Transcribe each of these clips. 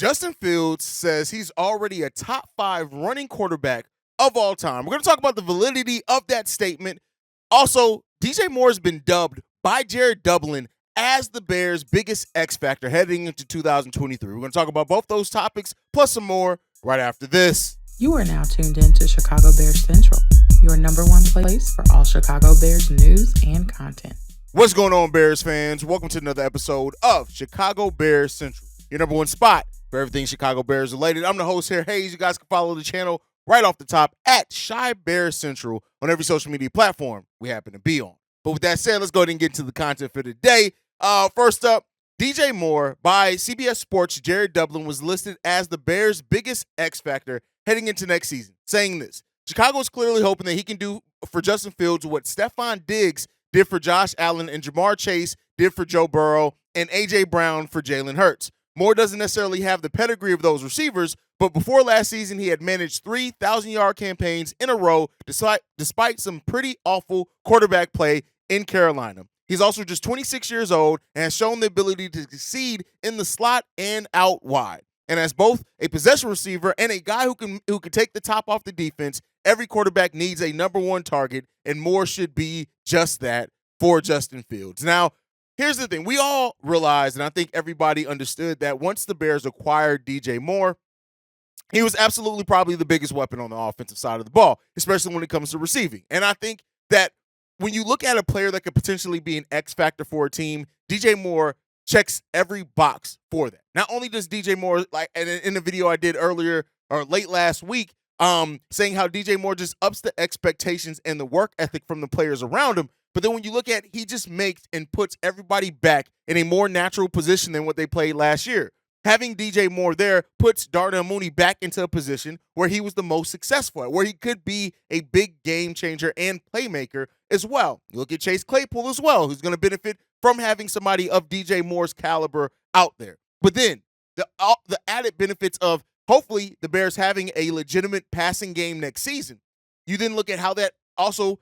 Justin Fields says he's already a top 5 running quarterback of all time. We're going to talk about the validity of that statement. Also, DJ Moore has been dubbed by Jared Dublin as the Bears' biggest X factor heading into 2023. We're going to talk about both those topics plus some more right after this. You are now tuned in to Chicago Bears Central, your number one place for all Chicago Bears news and content. What's going on, Bears fans? Welcome to another episode of Chicago Bears Central, your number one spot for everything Chicago Bears related. I'm the host here, Haize. You guys can follow the channel right off the top at Chi Bears Central on every social media platform we happen to be on. But with that said, let's go ahead and get into the content for today. First up, DJ Moore by CBS Sports, Jared Dublin was listed as the Bears' biggest X factor heading into next season, saying this: Chicago is clearly hoping that he can do for Justin Fields what Stephon Diggs did for Josh Allen and Jamar Chase did for Joe Burrow and A.J. Brown for Jalen Hurts. Moore doesn't necessarily have the pedigree of those receivers, but before last season, he had managed 3 1,000-yard campaigns in a row despite some pretty awful quarterback play in Carolina. He's also just 26 years old and has shown the ability to succeed in the slot and out wide. And as both a possession receiver and a guy who can take the top off the defense, every quarterback needs a number one target, and Moore should be just that for Justin Fields. Now, here's the thing. We all realized, and I think everybody understood, that once the Bears acquired DJ Moore, he was absolutely probably the biggest weapon on the offensive side of the ball, especially when it comes to receiving. And I think that when you look at a player that could potentially be an X factor for a team, DJ Moore checks every box for that. Not only does DJ Moore, like in the video I did earlier or late last week, saying how DJ Moore just ups the expectations and the work ethic from the players around him, but then when you look at, he just makes and puts everybody back in a more natural position than what they played last year. Having DJ Moore there puts Darnell Mooney back into a position where he was the most successful at, where he could be a big game changer and playmaker as well. You look at Chase Claypool as well, who's going to benefit from having somebody of DJ Moore's caliber out there. But then the added benefits of hopefully the Bears having a legitimate passing game next season. You then look at how that also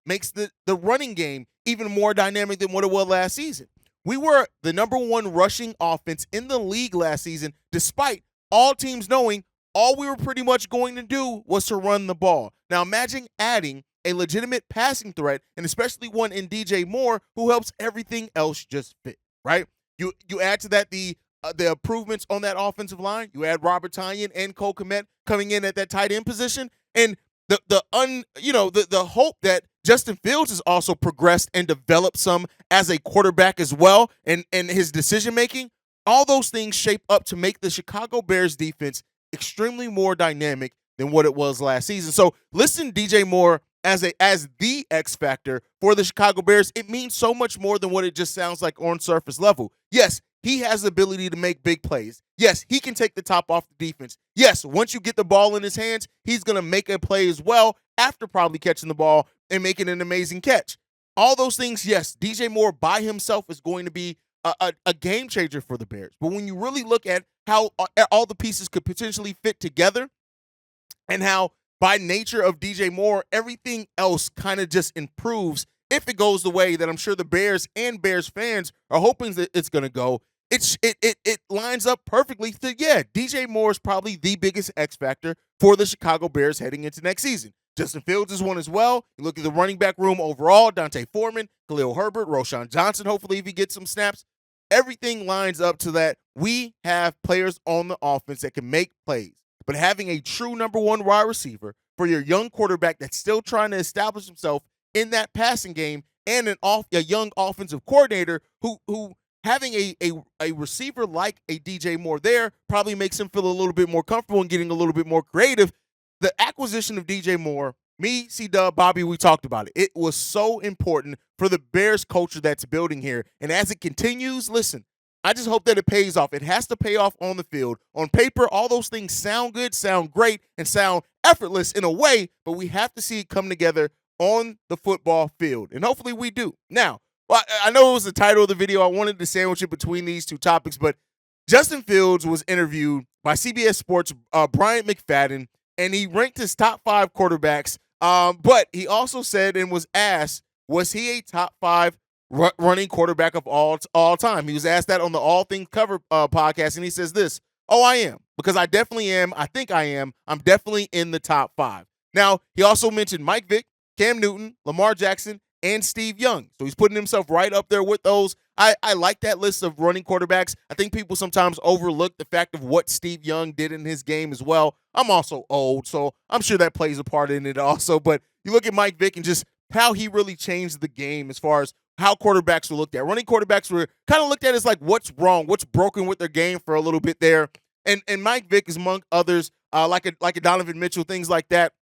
makes the running game even more dynamic than what it was last season. We were the number one rushing offense in the league last season, despite all teams knowing all we were pretty much going to do was to run the ball. Now imagine adding a legitimate passing threat, and especially one in DJ Moore, who helps everything else just fit, right? You add to that the improvements on that offensive line. You add Robert Tonyan and Cole Kmet coming in at that tight end position, and the hope that Justin Fields has also progressed and developed some as a quarterback as well, and his decision making. All those things shape up to make the Chicago Bears defense extremely more dynamic than what it was last season. So listen, DJ Moore as the X factor for the Chicago Bears, it means so much more than what it just sounds like on surface level. Yes, he has the ability to make big plays. Yes, he can take the top off the defense. Yes, once you get the ball in his hands, he's going to make a play as well after probably catching the ball and making an amazing catch. All those things, yes, DJ Moore by himself is going to be a game changer for the Bears. But when you really look at how all the pieces could potentially fit together and how by nature of DJ Moore, everything else kind of just improves if it goes the way that I'm sure the Bears and Bears fans are hoping that it's going to go. It lines up perfectly to, DJ Moore is probably the biggest X factor for the Chicago Bears heading into next season. Justin Fields is one as well. You look at the running back room overall, Dante Foreman, Khalil Herbert, Roschon Johnson, hopefully if he gets some snaps. Everything lines up to that. We have players on the offense that can make plays. But having a true number one wide receiver for your young quarterback that's still trying to establish himself in that passing game, and a young offensive coordinator who having a receiver like a DJ Moore there probably makes him feel a little bit more comfortable and getting a little bit more creative. The acquisition of DJ Moore, me, C-Dub, Bobby, we talked about it. It was so important for the Bears culture that's building here. And as it continues, listen, I just hope that it pays off. It has to pay off on the field. On paper, all those things sound good, sound great, and sound effortless in a way, but we have to see it come together on the football field. And hopefully we do. Now, I know it was the title of the video. I wanted to sandwich it between these two topics, but Justin Fields was interviewed by CBS Sports, Brian McFadden, and he ranked his top 5 quarterbacks. But he also said and was asked, was he a top 5 running quarterback of all time? He was asked that on the All Things Covered podcast, and he says this: Oh, I am, because I definitely am. I think I am. I'm definitely in the top 5. Now, he also mentioned Mike Vick, Cam Newton, Lamar Jackson, and Steve Young. So he's putting himself right up there with those. I like that list of running quarterbacks. I think people sometimes overlook the fact of what Steve Young did in his game as well. I'm also old, so I'm sure that plays a part in it also. But you look at Mike Vick and just how he really changed the game as far as how quarterbacks were looked at. Running quarterbacks were kind of looked at as like what's wrong, what's broken with their game for a little bit there. And Mike Vick is among others, like a Donovan Mitchell, things like that.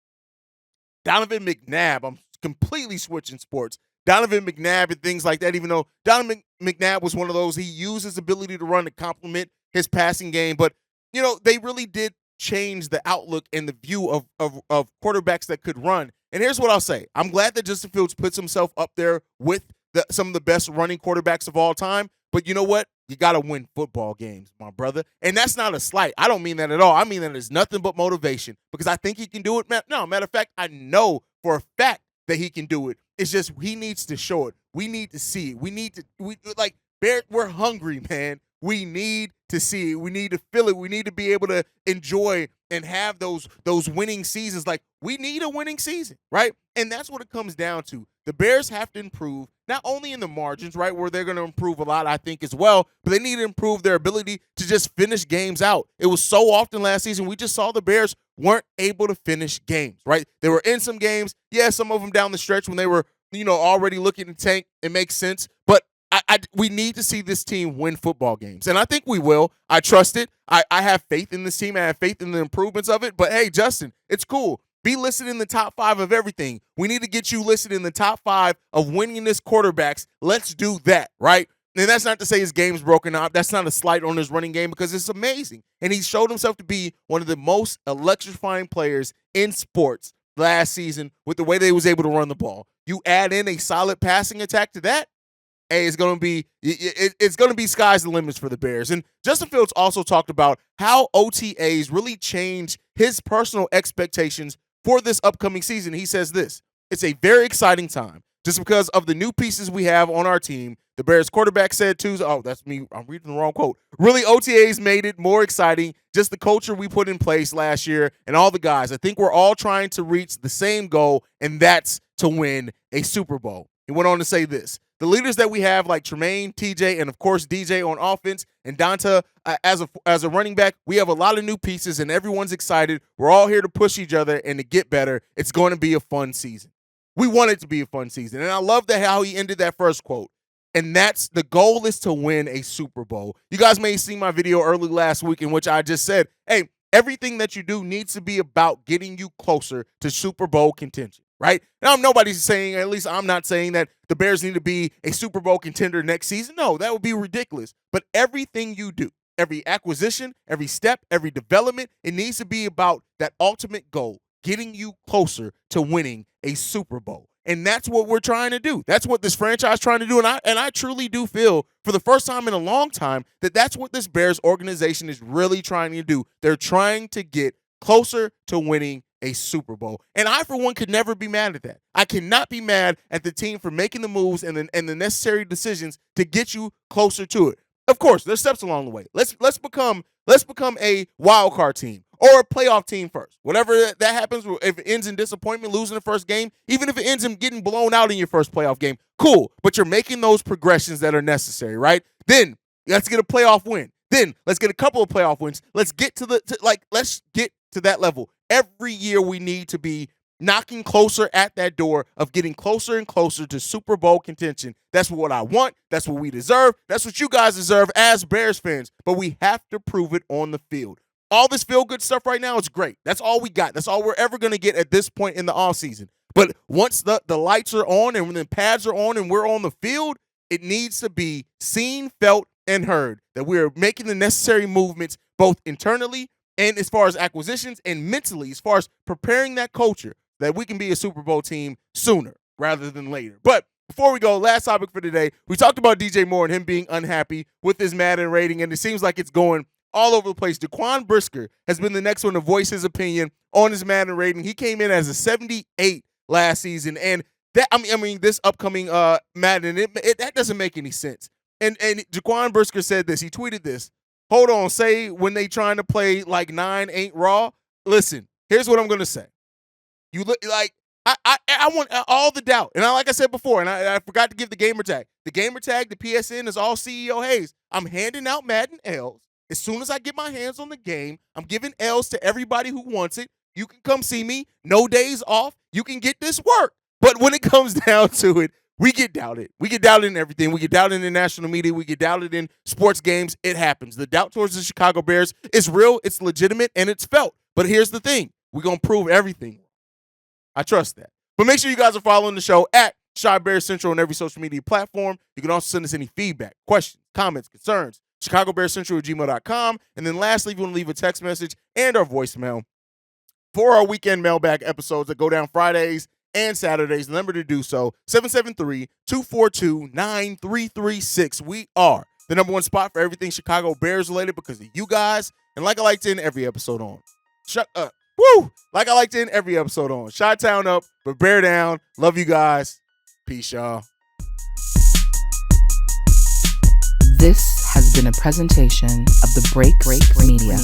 Donovan McNabb, I'm completely switching sports. Donovan McNabb and things like that, even though Donovan McNabb was one of those, he used his ability to run to complement his passing game. But, they really did change the outlook and the view of quarterbacks that could run. And here's what I'll say. I'm glad that Justin Fields puts himself up there with some of the best running quarterbacks of all time. But you know what? You got to win football games, my brother. And that's not a slight. I don't mean that at all. I mean that it's nothing but motivation, because I think he can do it. No, matter of fact, I know for a fact that he can do it. It's just he needs to show it. We need to see it. We're hungry, man. We need to see it. We need to feel it. We need to be able to enjoy and have those winning seasons. Like, we need a winning season, right? And that's what it comes down to. The Bears have to improve, not only in the margins, right, where they're going to improve a lot, I think, as well, but they need to improve their ability to just finish games out. It was so often last season we just saw the Bears weren't able to finish games, right? They were in some games, some of them down the stretch when they were, already looking to tank. It makes sense, but we need to see this team win football games, and I think we will. I trust it. I have faith in this team. I have faith in the improvements of it, but hey, Justin, it's cool. Be listed in the top 5 of everything. We need to get you listed in the top 5 of winningest quarterbacks. Let's do that, right? And that's not to say his game's broken up. That's not a slight on his running game, because it's amazing. And he showed himself to be one of the most electrifying players in sports last season with the way that he was able to run the ball. You add in a solid passing attack to that, hey, it's going to be sky's the limits for the Bears. And Justin Fields also talked about how OTAs really change his personal expectations for this upcoming season. He says this: it's a very exciting time just because of the new pieces we have on our team. The Bears quarterback said Tuesday, oh, that's me, I'm reading the wrong quote. Really, OTAs made it more exciting, just the culture we put in place last year and all the guys. I think we're all trying to reach the same goal, and that's to win a Super Bowl. He went on to say this: the leaders that we have, like Tremaine, TJ, and of course DJ on offense, and Donta as a running back, we have a lot of new pieces, and everyone's excited. We're all here to push each other and to get better. It's going to be a fun season. We want it to be a fun season, and I love how he ended that first quote. And that's the goal, is to win a Super Bowl. You guys may have seen my video early last week in which I just said, hey, everything that you do needs to be about getting you closer to Super Bowl contention, right? Now, nobody's saying, at least I'm not saying, that the Bears need to be a Super Bowl contender next season. No, that would be ridiculous. But everything you do, every acquisition, every step, every development, it needs to be about that ultimate goal, getting you closer to winning a Super Bowl. And that's what we're trying to do. That's what this franchise is trying to do. And I truly do feel, for the first time in a long time, that that's what this Bears organization is really trying to do. They're trying to get closer to winning a Super Bowl. And I, for one, could never be mad at that. I cannot be mad at the team for making the moves and the necessary decisions to get you closer to it. Of course, there's steps along the way. Let's become a wild card team or a playoff team first. Whatever that happens, if it ends in disappointment, losing the first game, even if it ends in getting blown out in your first playoff game, cool. But you're making those progressions that are necessary, right? Then let's get a playoff win. Then let's get a couple of playoff wins. Let's get let's get to that level. Every year we need to be knocking closer at that door of getting closer and closer to Super Bowl contention. That's what I want. That's what we deserve. That's what you guys deserve as Bears fans. But we have to prove it on the field. All this feel-good stuff right now is great. That's all we got. That's all we're ever going to get at this point in the offseason. But once the lights are on and when the pads are on and we're on the field, it needs to be seen, felt, and heard that we are making the necessary movements both internally and as far as acquisitions, and mentally as far as preparing that culture that we can be a Super Bowl team sooner rather than later. But before we go, last topic for today, we talked about DJ Moore and him being unhappy with his Madden rating, and it seems like it's going all over the place. Jaquan Brisker has been the next one to voice his opinion on his Madden rating. He came in as a 78 last season, and that I mean this upcoming Madden, that doesn't make any sense. And Jaquan Brisker said this. He tweeted this: hold on, say when they trying to play like 9 ain't raw. Listen, here's what I'm gonna say. You look like I want all the doubt, and like I said before, and I forgot to give the gamer tag. The gamer tag, the PSN is all CEO Haize. I'm handing out Madden L's as soon as I get my hands on the game. I'm giving L's to everybody who wants it. You can come see me. No days off. You can get this work. But when it comes down to it, we get doubted. We get doubted in everything. We get doubted in national media. We get doubted in sports games. It happens. The doubt towards the Chicago Bears is real. It's legitimate, and it's felt. But here's the thing. We're going to prove everything. I trust that. But make sure you guys are following the show at Shy Bears Central on every social media platform. You can also send us any feedback, questions, comments, concerns, ChicagoBearsCentral@gmail.com. And then lastly, if you want to leave a text message and our voicemail for our weekend mailbag episodes that go down Fridays and Saturdays, the number to do so, 773-242-9336. We are the number one spot for everything Chicago Bears related because of you guys. And like I like to end every episode on, shut up. Woo! Like I like to end every episode on. Chi-Town up, but bear down. Love you guys. Peace, y'all. This has been a presentation of the Break Media.